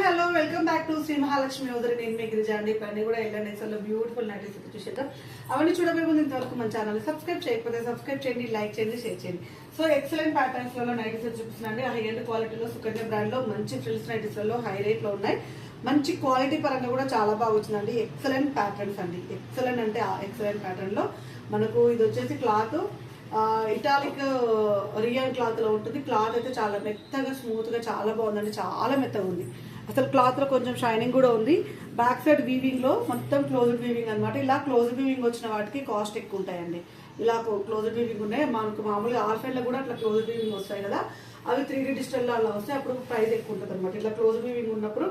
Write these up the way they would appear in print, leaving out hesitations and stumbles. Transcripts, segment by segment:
Hello welcome back to Shri Mahalakshmi ఉదరి. నేను మీ గిరిజ అండి. ఇవన్నీ కూడా ఎల్లండి అసలు బ్యూటిఫుల్ నైటీస్ చూసేద్దాం. అవన్నీ చూడబోయే ముందు ఇంతవరకు మన ఛానల్ సబ్స్క్రైబ్ చేయకపోతే సబ్స్క్రైబ్ చేయండి, లైక్ చేయండి, షేర్ చేయండి. సో ఎక్సలెంట్ ప్యాటర్న్స్ లలో నైటీస్ చూపిస్తున్నాండి. హై ఎండ్ క్వాలిటీలో సుకన్య బ్రాండ్ లో మంచి ఫ్రిల్స్ నైటీస్ లలో హై రేట్ లో ఉన్నాయి. మంచి క్వాలిటీ పరంగా కూడా చాలా బాగా వచ్చిందండి. ఎక్సలెంట్ ప్యాటర్న్స్ అండి. ఎక్సలెంట్ అంటే ఎక్సలెంట్ ప్యాటర్న్ లో మనకు ఇది వచ్చేసి క్లాత్ ఇటాలిక్ రియల్ క్లాత్ లో ఉంటుంది. క్లాత్ అయితే చాలా మెత్తగా స్మూత్ గా చాలా బాగుందండి. చాలా మెత్తగా ఉంది అసలు. క్లాత్ లో కొంచెం షైనింగ్ కూడా ఉంది. బ్యాక్ సైడ్ వీవింగ్ లో మొత్తం క్లోజ్డ్ వీవింగ్ అనమాట. ఇలా క్లోజ్డ్ వీవింగ్ వచ్చిన వాటికి కాస్ట్ ఎక్కువ ఉంటాయండి. ఇలా క్లోజ్డ్ వీవింగ్ ఉన్నాయి. మనకు మామూలుగా ఆల్ఫైన్ లో కూడా అట్లా క్లోజ్డ్ వీవింగ్ వస్తాయి కదా, అవి 3D డిజిటల్ లో అలా వస్తాయి. అప్పుడు ప్రైస్ ఎక్కువ ఉంటుంది అనమాట. ఇట్లా క్లోజ్డ్ వీవింగ్ ఉన్నప్పుడు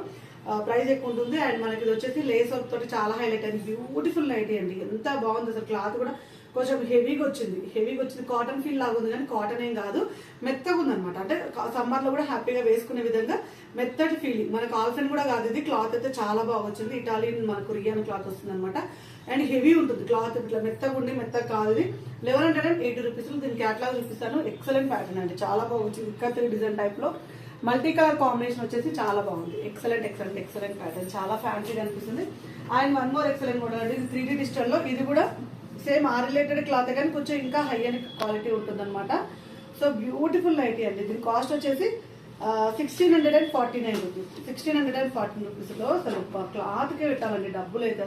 ప్రైస్ ఎక్కువ ఉంటుంది. అండ్ మనకి ఇది వచ్చేసి లేస్ వర్క్ తోటి చాలా హైలైట్ అయింది. బ్యూటిఫుల్ నైటీ అండి. ఎంత బాగుంది అసలు. క్లాత్ కూడా కొంచెం హెవీగా వచ్చింది. కాటన్ ఫీల్ లాగా ఉంది కానీ కాటన్ ఏం కాదు, మెత్తగా ఉంది అనమాట. అంటే సమ్మర్ లో కూడా హ్యాపీగా వేసుకునే విధంగా మెత్తటి ఫీలింగ్. మనకు ఆల్ఫెన్ కూడా కాదు ఇది. క్లాత్ అయితే చాలా బాగా వచ్చింది. ఇటాలియన్ మనకు రియాన్ క్లాత్ వస్తుంది అనమాట. అండ్ హెవీ ఉంటుంది క్లాత్. ఇట్లా మెత్తగా ఉండి మెత్తగా కాదు. ఇది 1180 రూపీస్. దీని క్యాటలాగ్ చూపిస్తాను. ఎక్సలెంట్ ప్యాటర్న్ అండి. చాలా బాగా వచ్చింది. ఇక్కత్ డిజైన్ టైప్ లో మల్టీ కలర్ కాంబినేషన్ వచ్చేసి చాలా బాగుంది. Excellent pattern. చాలా ఫ్యాన్సీగా అనిపిస్తుంది. And one more excellent model అండి. ఇది 3D డిజిటల్ లో. ఇది కూడా సేమ్ ఆ రిలేటెడ్ క్లాత్ కానీ కొంచెం ఇంకా హై అండ్ క్వాలిటీ ఉంటుంది అనమాట. సో బ్యూటిఫుల్ నైటీ అండి. దీని కాస్ట్ వచ్చేసి 1649 రూపీస్. 1614 రూపీస్ లో అసలు క్లాత్ కే పెట్టాలండి డబ్బులు అయితే.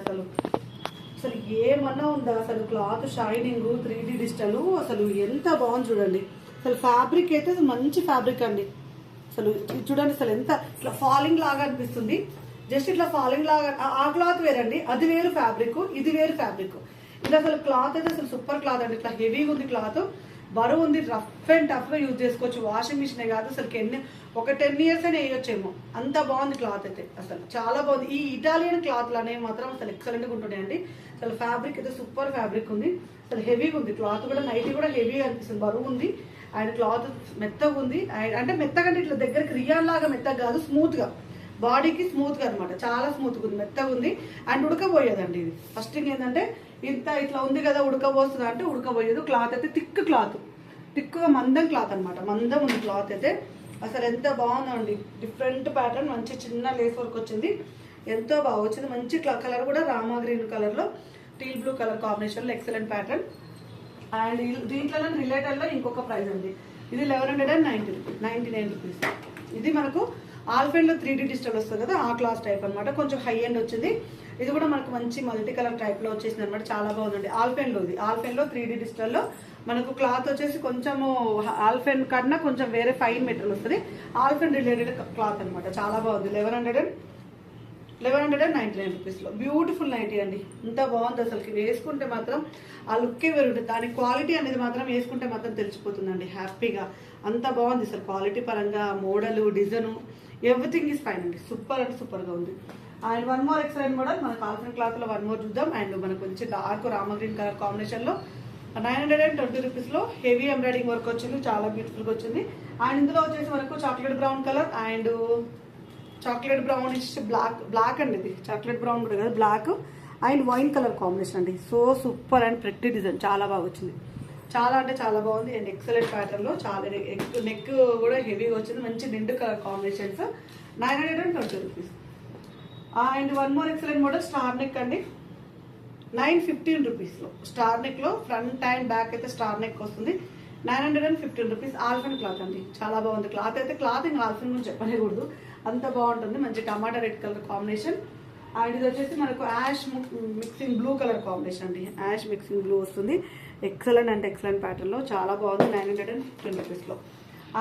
అసలు ఏమన్నా ఉందా అసలు. క్లాత్ షైనింగ్ 3D డిజిటల్ అసలు ఎంత బాగుంది చూడండి. అసలు ఫ్యాబ్రిక్ అయితే మంచి ఫ్యాబ్రిక్ అండి. అసలు చూడండి అసలు ఎంత ఇట్లా ఫాలింగ్ లాగా అనిపిస్తుంది. జస్ట్ ఇట్లా ఫాలింగ్ లాగా. ఆ క్లాత్ వేరండి, అది వేరు ఫ్యాబ్రిక్, ఇది వేరు ఫ్యాబ్రిక్. ఇది అసలు క్లాత్ అయితే అసలు సూపర్ క్లాత్ అండి. ఇట్లా హెవీగా ఉంది క్లాత్, బరువు ఉంది. రఫ్ అండ్ టఫ్ గా యూజ్ చేసుకోవచ్చు. వాషింగ్ మిషన్ కాదు అసలు. ఒక 10 ఇయర్స్ అయినా వేయొచ్చేమో, అంత బాగుంది క్లాత్ అయితే. అసలు చాలా బాగుంది. ఈ ఇటాలియన్ క్లాత్లు అనేవి మాత్రం అసలు ఎక్సలెంట్ గా ఉంటున్నాయండి. అసలు ఫ్యాబ్రిక్ అయితే సూపర్ ఫ్యాబ్రిక్ ఉంది. అసలు హెవీగా ఉంది క్లాత్ కూడా. నైటీ కూడా హెవీగా అనిపిస్తుంది, బరువు ఉంది. అండ్ క్లాత్ మెత్తగా ఉంది. అంటే మెత్తగా అంటే ఇట్లా దగ్గరికి రియాన్ లాగా మెత్తగా కాదు, స్మూత్ గా, బాడీకి స్మూత్ గా అనమాట. చాలా స్మూత్ గా ఉంది, మెత్తగా ఉంది. అండ్ ఉడకబోయేదండి ఇది. ఫస్ట్ థింగ్ ఏంటంటే ఇట్లా ఉంది కదా, ఉడకబోస్తుంది అంటే ఉడకబోయేది. క్లాత్ అయితే తిక్కుగా మందం క్లాత్ అనమాట. మందం ఉంది క్లాత్ అయితే. అసలు ఎంత బాగుందండి. డిఫరెంట్ ప్యాటర్న్, మంచి చిన్న లేస్ వర్క్ వచ్చింది. ఎంతో బాగా వచ్చింది. మంచి కలర్ కూడా రామా గ్రీన్ కలర్ లో టీల్ బ్లూ కలర్ కాంబినేషన్ లో ఎక్సలెంట్ ప్యాటర్న్. అండ్ దీంట్లో రిలేటెడ్ లో ఇంకొక ప్రైస్ అండి. ఇది 1199 రూపీస్. ఇది మనకు ఆల్ఫెన్ లో 3D డిజిటల్ వస్తుంది కదా, ఆ క్లాస్ టైప్ అనమాట. కొంచెం హై ఎండ్ వచ్చింది. ఇది కూడా మనకు మంచి మల్టీ కలర్ టైప్ లో వచ్చేసింది అనమాట. చాలా బాగుందండి. ఆల్ఫెన్ లో 3D డిజిటల్ లో మనకు క్లాత్ వచ్చేసి కొంచెము ఆల్ఫెన్ కన్నా కొంచెం వేరే ఫైన్ మెటీరియల్ వస్తుంది. ఆల్ఫెన్ రిలేటెడ్ క్లాత్ అనమాట. చాలా బాగుంది. 1199 రూపీస్ లో బ్యూటిఫుల్ నైటీ అండి. ఇంత బాగుంది అసలు. వేసుకుంటే మాత్రం ఆ లుక్కే వేరుంటుంది. దాని క్వాలిటీ అనేది మాత్రం వేసుకుంటే మాత్రం తెలిసిపోతుందండి హ్యాపీగా. అంత బాగుంది అసలు. క్వాలిటీ పరంగా, model, design, everything is fine అండి. సూపర్ అంటే సూపర్ గా ఉంది. And one more excellent model మనకు ఆల్ఫెన్ క్లాత్ లో వన్ మోర్ చూద్దాం. అండ్ మనకు కొంచెం dark Rama green colour combination లో 920 రూపీస్ లో హెవీ ఎంబ్రాయిడింగ్ వర్క్ వచ్చింది. చాలా బ్యూటిఫుల్ గా వచ్చింది. అండ్ ఇందులో వచ్చేసి మనకు chocolate brown colour and chocolate brown black అండి. ఇది చాక్లెట్ బ్రౌన్ కూడా కదా, black and wine colour combination అండి. So super and pretty design. చాలా బాగా వచ్చింది. చాలా అంటే చాలా బాగుంది. అండ్ ఎక్సలెంట్ ప్యాటర్న్ లో చాలా నెక్ కూడా హెవీగా వచ్చింది. మంచి నిండు colour combinations. 920 rupees. And one more excellent model star neck అండి. 915 రూపీస్ లో స్టార్ నెక్ లో ఫ్రంట్ అండ్ బ్యాక్ అయితే స్టార్ నెక్ వస్తుంది. 915 రూపీస్. ఆల్ఫెన్ క్లాత్ అండి. చాలా బాగుంది క్లాత్ అయితే. క్లాత్ ఇంకా ఆల్ఫెన్ గురించి చెప్పలేకూడదు, అంత బాగుంటుంది. మంచి tomato red colour combination. And ఇది వచ్చేసి మనకు ash mixing blue colour combination అండి. యాష్ మిక్సింగ్ బ్లూ వస్తుంది. ఎక్సలెంట్ అంటే ఎక్సలెంట్ ప్యాటర్న్ లో చాలా బాగుంది. 915 రూపీస్ లో.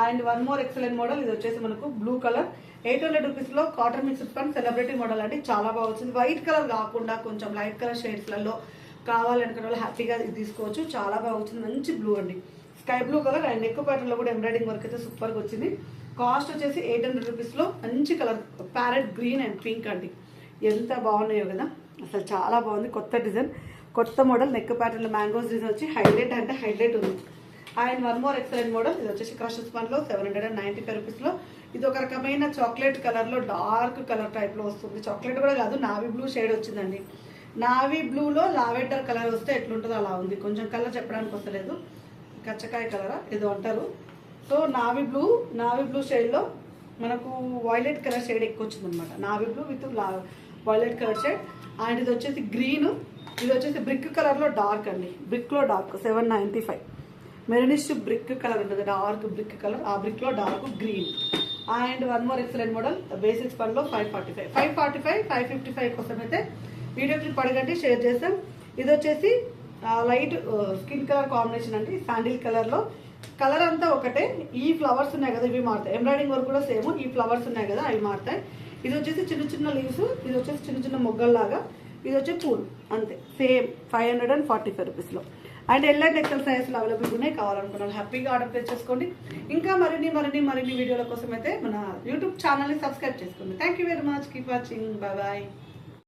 And one more excellent model. ఇది వచ్చేసి మనకు బ్లూ కలర్ 800 రూపీస్ లో కాటన్ మిక్స్డ్ పన్ సెలబ్రిటీ మోడల్ అండి. చాలా బాగా వచ్చింది. వైట్ కలర్ కాకుండా కొంచెం లైట్ కలర్ షేడ్స్ లలో కావాలనుకున్న వాళ్ళు హ్యాపీగా ఇది తీసుకోవచ్చు. చాలా బాగా వచ్చింది. మంచి బ్లూ అండి, sky blue colour. And neck pattern లో కూడా ఎంబ్రాయిడింగ్ వర్క్ అయితే సూపర్ గా వచ్చింది. కాస్ట్ వచ్చేసి 800 రూపీస్ లో మంచి colour parrot green and pink అండి. ఎంత బాగున్నాయో కదా అసలు. చాలా బాగుంది. కొత్త డిజైన్, కొత్త మోడల్. నెక్ ప్యాటర్న్ లో మ్యాంగోస్ డిజైన్ వచ్చి హైలైట్ అంటే హైలైట్ ఉంది. And one more excellent model. ఇది వచ్చేసి క్రష్ స్పన్ లో 795 రూపీస్ లో. ఇది ఒక రకమైన చాక్లెట్ కలర్ లో డార్క్ కలర్ టైప్ లో వస్తుంది. చాక్లెట్ కూడా కాదు, నావీ బ్లూ షేడ్ వచ్చిందండి. నావీ బ్లూ లో లావెండర్ కలర్ వస్తే ఎట్లుంటుందో అలా ఉంది. కొంచెం కలర్ చెప్పడానికి వస్తలేదు, కచ్చకాయ కలరా ఏదో అంటారు. సో నావీ బ్లూ షేడ్ లో మనకు వైలెట్ కలర్ షేడ్ ఎక్కువ వచ్చింది అనమాట, navy blue with violet colour shade. And ఇది వచ్చేసి గ్రీన్, ఇది వచ్చేసి బ్రిక్ కలర్లో డార్క్ అండి, బ్రిక్లో డార్క్ 795. మెరూనిష్ బ్రిక్ కలర్ ఉంటుంది, డార్క్ బ్రిక్ కలర్, ఆ బ్రిక్లో dark green. And one more excellent model basics పనిలో 545, 555 కోసం అయితే వీడియో క్లిప్ అడగండి, షేర్ చేస్తాం. ఇది వచ్చేసి లైట్ స్కిన్ కలర్ కాంబినేషన్ అండి, శాండిల్ కలర్లో. కలర్ అంతా ఒకటే, ఈ ఫ్లవర్స్ ఉన్నాయి కదా ఇవి మారుతాయి, ఎంబ్రాయిడింగ్ వర్క్ కూడా సేమ్, ఈ ఫ్లవర్స్ ఉన్నాయి కదా అవి మారుతాయి. ఇది వచ్చేసి చిన్న చిన్న లీవ్స్, ఇది వచ్చేసి చిన్న చిన్న మొగ్గల్లాగా, ఇది వచ్చి పూలు, అంతే సేమ్ 545 రూపీస్లో. అండ్ ఎల్ అండ్ ఎక్సెల్ సైజెస్లో అవైలబుల్ ఉన్నాయి, కావాలనుకున్నాను హ్యాపీగా ఆర్డర్ ప్లేస్ చేసుకోండి. ఇంకా మరిన్ని వీడియోల కోసం అయితే మన యూట్యూబ్ ఛానల్ని సబ్స్క్రైబ్ చేసుకోండి. Thank you very much, keep watching, bye bye.